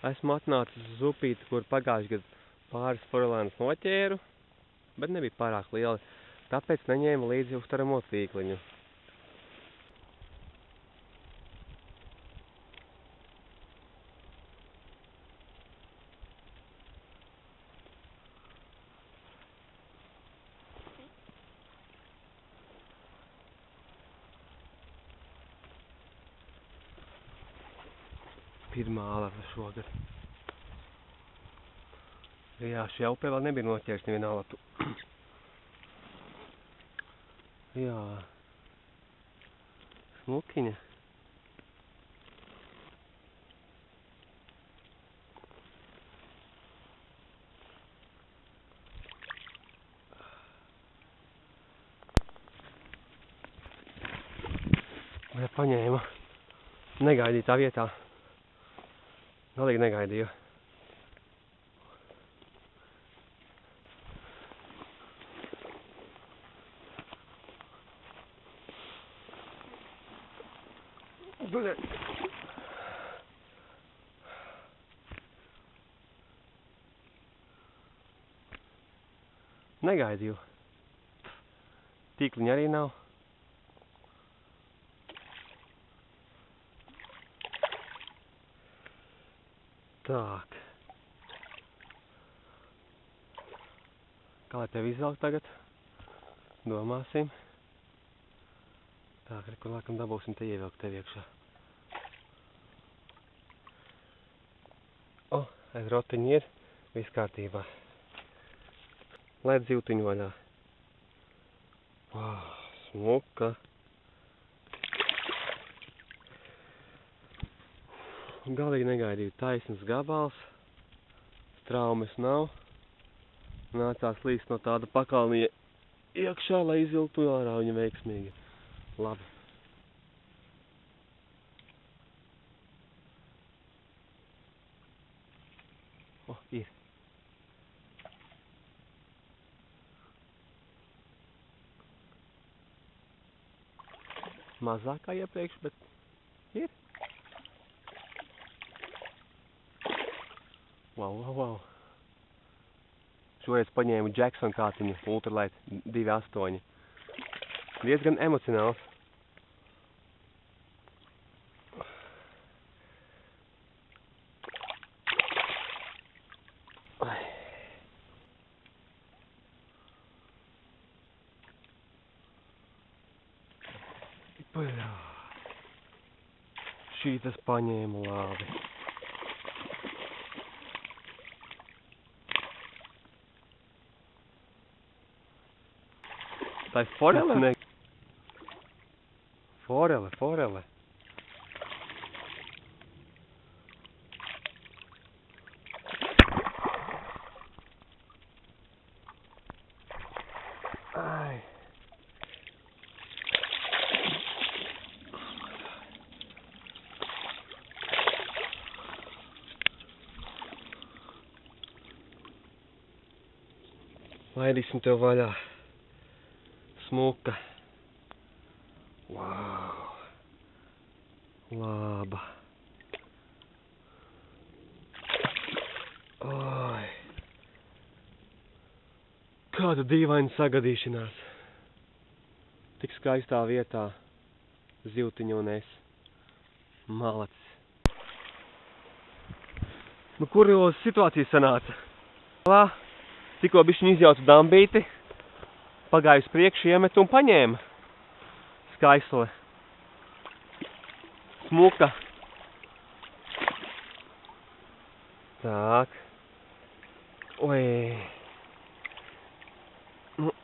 Esmu atnācis uz upīti, kur pagājuši gadu pāris forelēnus noķēru, bet nebija pārāk lieli, tāpēc neņēmu līdzi uzturamo tīkliņu. Pirmā alata šogad. Jā, šajā upē vēl nebija noķēris nevienu alatu. Jā. Smukiņa. Ja paņēma. Negaidīju tā vietā. Galīgi negaidīju. Negaidīju. Tīkliņa arī nav. Так. Kā lai tevi izvelk tagad? Domāsim. Tā, kur laikam dabūsim te ievilkt tevi iekšā. O, aiz rotiņi ir. Viss kārtībā. Laid zivtiņu vaļā. Wow, smuka. Galīgi negaidīju. Taisnas gabals. Straumes nav. Nācās līst no tāda pakalnija iekšā, lai izvilktu ārā viņa veiksmīgi. Labi. O, ir. Mazāk kā iepriekš, bet ir. Wow. Šoreiz paņēmu Jackson kātiņu Ultralight 2.8. Diezgan emocionāls. Šītas paņēmu labi. Tā ir forele? Forele. Ai. Laidīsim tev vaļā. Smuka. Wow. Laba. Oi. Kāda dīvaina sagadīšanās. Tik skaistā vietā. Zivtiņa un es. Malacis. Nu, kurioza situācija sanāca? Tikko bišķiņ izjaucu dambīti. Pagāju uz priekšu, iemetu un paņēma. Skaistule. Smuka. Tak. Oi. Nu,